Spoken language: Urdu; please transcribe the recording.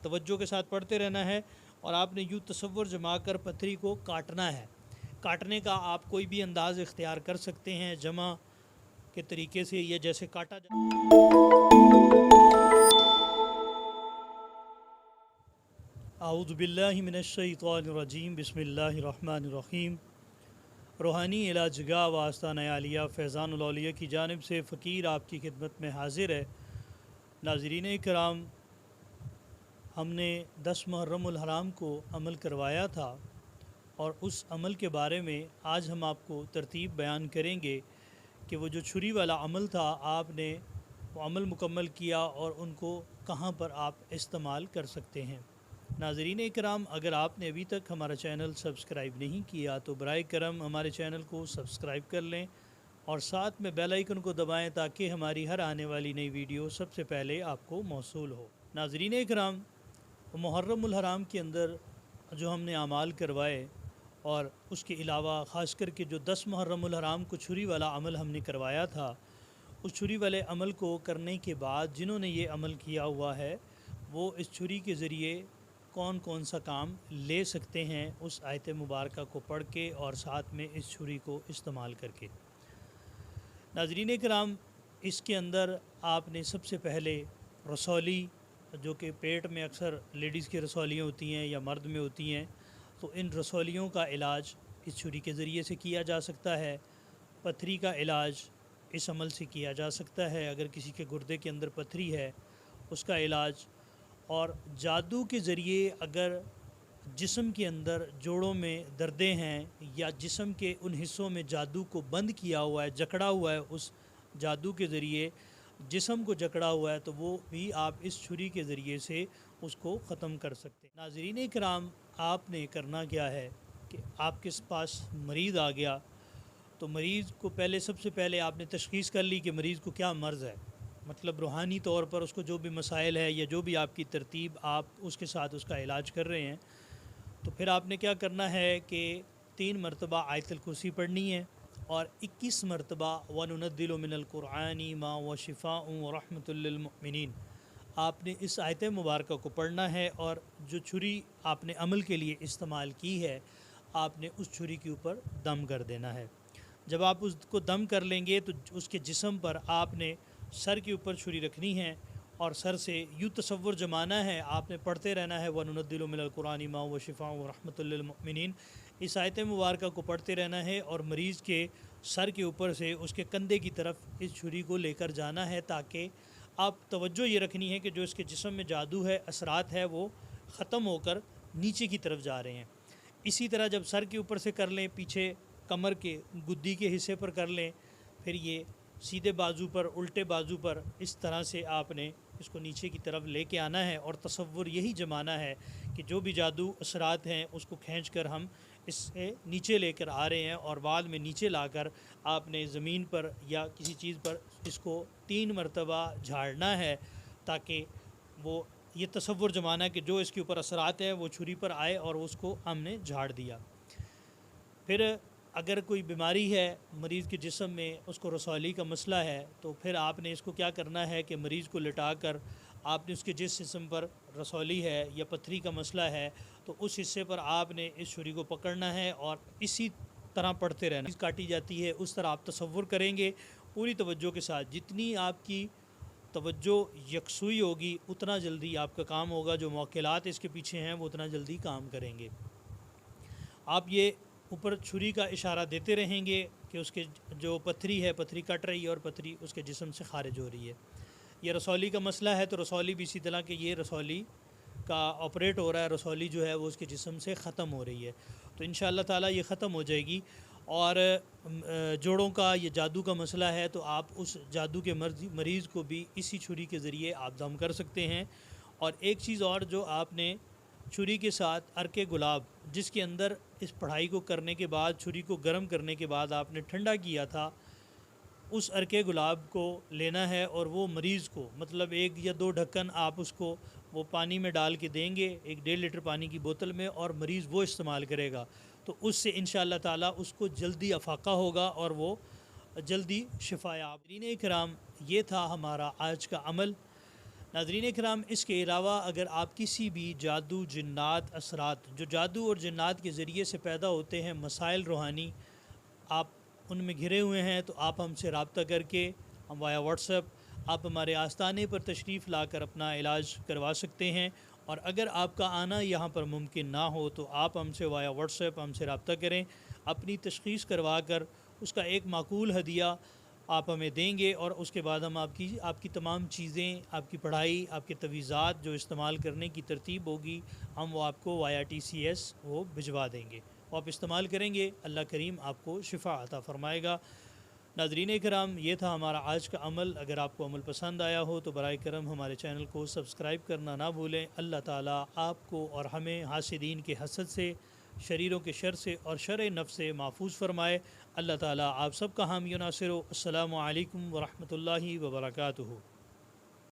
توجہ کے ساتھ پڑھتے رہنا ہے اور آپ نے یوں تصور جما کر پتھری کو کاٹنا ہے۔ کاٹنے کا آپ کوئی بھی انداز اختیار کر سکتے ہیں، جمع کے طریقے سے یہ جیسے کاٹا اعوذ باللہ من الشیطان الرجیم، بسم اللہ الرحمن الرحیم۔ روحانی علاج گاہ و آستانہ عالیہ فیضان الاولیاء کی جانب سے فقیر آپ کی خدمت میں حاضر ہے۔ ناظرین کرام، ہم نے 10 محرم الحرام کو عمل کروایا تھا اور اس عمل کے بارے میں آج ہم آپ کو ترتیب بیان کریں گے کہ وہ جو چھری والا عمل تھا آپ نے وہ عمل مکمل کیا اور ان کو کہاں پر آپ استعمال کر سکتے ہیں۔ ناظرین اکرام، اگر آپ نے ابھی تک ہمارا چینل سبسکرائب نہیں کیا تو برائے کرم ہمارے چینل کو سبسکرائب کر لیں اور ساتھ میں بیل آئیکن کو دبائیں تاکہ ہماری ہر آنے والی نئی ویڈیو سب سے پہلے آپ کو موصول ہو۔ ناظرین اکرام، محرم الحرام کے اندر جو ہم نے اعمال کروائے اور اس کے علاوہ خاص کر کے جو 10 محرم الحرام کو چھری والا عمل ہم نے کروایا تھا، اس چھری والے عمل کو کرنے کے بعد جنہوں نے یہ عمل کیا ہوا ہے وہ اس چھری کے ذریعے کون کون سا کام لے سکتے ہیں اس آیت مبارکہ کو پڑھ کے اور ساتھ میں اس چھری کو استعمال کر کے۔ ناظرین کرام، اس کے اندر آپ نے سب سے پہلے رسولی، جو کہ پیٹ میں اکثر لیڈیز کی رسولیاں ہوتی ہیں یا مرد میں ہوتی ہیں، تو ان رسولیوں کا علاج اس چھری کے ذریعے سے کیا جا سکتا ہے۔ پتھری کا علاج اس عمل سے کیا جا سکتا ہے، اگر کسی کے گردے کے اندر پتھری ہے اس کا علاج، اور جادو کے ذریعے اگر جسم کے اندر جوڑوں میں دردیں ہیں یا جسم کے ان حصوں میں جادو کو بند کیا ہوا ہے، جکڑا ہوا ہے، اس جادو کے ذریعے جسم کو جکڑا ہوا ہے تو وہ بھی آپ اس چھری کے ذریعے سے اس کو ختم کر سکتے ہیں۔ ناظرین اکرام، آپ نے کرنا کیا ہے کہ آپ کے پاس مریض آ گیا تو مریض کو سب سے پہلے آپ نے تشخیص کر لی کہ مریض کو کیا مرض ہے، مطلب روحانی طور پر اس کو جو بھی مسائل ہے یا جو بھی آپ کی ترتیب آپ اس کے ساتھ اس کا علاج کر رہے ہیں، تو پھر آپ نے کیا کرنا ہے کہ 3 مرتبہ آیت الکرسی پڑھنی ہے اور 21 مرتبہ وَنُنَزِّلُ مِنَ الْقُرْآنِ مَا هُوَ شِفَاءٌ وَرَحْمَةٌ لِّلْمُؤْمِنِينَ آپ نے اس آیت مبارکہ کو پڑھنا ہے، اور جو چھری آپ نے عمل کے لیے استعمال کی ہے آپ نے اس چھری کے اوپر دم کر دینا ہے۔ جب آپ اس کو دم کر لیں گے تو اس کے جسم پر آپ نے سر کے اوپر چھری رکھنی ہے اور سر سے یوں تصور جمانا ہے، آپ نے پڑھتے رہنا ہے وَنُنَزِّلُ مِنَ الْقُرْآنِ مَا هُوَ شِفَاءٌ وَرَحْمَةٌ لِّلْمُؤْمِنِينَ۔ اس آیت مبارکہ کو پڑھتے رہنا ہے اور مریض کے سر کے اوپر سے اس کے کندھے کی طرف اس چھری کو لے کر جانا ہے، تاکہ آپ توجہ یہ رکھنی ہے کہ جو اس کے جسم میں جادو ہے، اثرات ہے، وہ ختم ہو کر نیچے کی طرف جا رہے ہیں۔ اسی طرح جب سر کے اوپر سے کر لیں، پیچھے کمر کے گدی کے حصے پر کر لیں، پھر یہ سیدھے بازو پر، الٹے بازو پر، اس طرح سے آپ نے اس کو نیچے کی طرف لے کے آنا ہے اور تصور یہی جمانا ہے کہ جو بھی جادو اثرات ہیں اس کو کھینچ کر ہم اس سے نیچے لے کر آ رہے ہیں، اور بعد میں نیچے لا کر آپ نے زمین پر یا کسی چیز پر اس کو 3 مرتبہ جھاڑنا ہے، تاکہ وہ یہ تصور جمانا کہ جو اس کے اوپر اثرات ہیں وہ چھری پر آئے اور اس کو ہم نے جھاڑ دیا۔ پھر اگر کوئی بیماری ہے مریض کے جسم میں، اس کو رسولی کا مسئلہ ہے، تو پھر آپ نے اس کو کیا کرنا ہے کہ مریض کو لٹا کر آپ نے اس کے جس جسم پر رسولی ہے یا پتھری کا مسئلہ ہے تو اس حصے پر آپ نے اس چھری کو پکڑنا ہے اور اسی طرح پڑھتے رہنا۔ کاٹی جاتی ہے اس طرح آپ تصور کریں گے پوری توجہ کے ساتھ۔ جتنی آپ کی توجہ یکسوئی ہوگی اتنا جلدی آپ کا کام ہوگا، جو موکلات اس کے پیچھے ہیں وہ اتنا جلدی کام کریں گے۔ آپ یہ اوپر چھری کا اشارہ دیتے رہیں گے کہ اس کے جو پتھری ہے، پتھری کٹ رہی ہے اور پتھری اس کے جسم سے خارج ہو رہی ہے۔ یہ رسولی کا مسئلہ ہے تو رسولی بھی اسی طرح کہ یہ رسولی کا آپریٹ ہو رہا ہے، رسولی جو ہے وہ اس کے جسم سے ختم ہو رہی ہے، تو انشاءاللہ تعالی یہ ختم ہو جائے گی۔ اور جوڑوں کا یہ جادو کا مسئلہ ہے تو آپ اس جادو کے مریض کو بھی اسی چھری کے ذریعے آپ دم کر سکتے ہیں۔ اور ایک چیز اور، جو آپ نے چھری کے ساتھ عرق گلاب، جس کے اندر اس پڑھائی کو کرنے کے بعد، چھری کو گرم کرنے کے بعد آپ نے ٹھنڈا کیا تھا، اس عرق گلاب کو لینا ہے اور وہ مریض کو مطلب 1 یا 2 ڈھکن آپ اس کو وہ پانی میں ڈال کے دیں گے، 1.5 لیٹر پانی کی بوتل میں، اور مریض وہ استعمال کرے گا تو اس سے انشاءاللہ تعالی اس کو جلدی افاقہ ہوگا اور وہ جلدی شفا یاب۔ ناظرین کرام، یہ تھا ہمارا آج کا عمل۔ ناظرین کرام، اس کے علاوہ اگر آپ کسی بھی جادو، جنات، اثرات، جو جادو اور جنات کے ذریعے سے پیدا ہوتے ہیں مسائل روحانی، آپ ان میں گھرے ہوئے ہیں تو آپ ہم سے رابطہ کر کے، ہم وایا واٹس ایپ آپ ہمارے آستانے پر تشریف لا کر اپنا علاج کروا سکتے ہیں۔ اور اگر آپ کا آنا یہاں پر ممکن نہ ہو تو آپ ہم سے وایا واٹس ایپ ہم سے رابطہ کریں، اپنی تشخیص کروا کر اس کا ایک معقول ہدیہ آپ ہمیں دیں گے، اور اس کے بعد ہم آپ کی تمام چیزیں، آپ کی پڑھائی، آپ کے تجویزات جو استعمال کرنے کی ترتیب ہوگی، ہم وہ آپ کو وایا TCS وہ بھجوا دیں گے، وہ آپ استعمال کریں گے، اللہ کریم آپ کو شفا عطا فرمائے گا۔ ناظرین کرام، یہ تھا ہمارا آج کا عمل۔ اگر آپ کو عمل پسند آیا ہو تو برائے کرم ہمارے چینل کو سبسکرائب کرنا نہ بھولیں۔ اللہ تعالیٰ آپ کو اور ہمیں حاسدین کے حسد سے، شریروں کے شر سے اور شر نفس سے محفوظ فرمائے۔ اللہ تعالیٰ آپ سب کا حامی و ناصر ہو۔ السلام علیکم ورحمۃ اللہ وبرکاتہ۔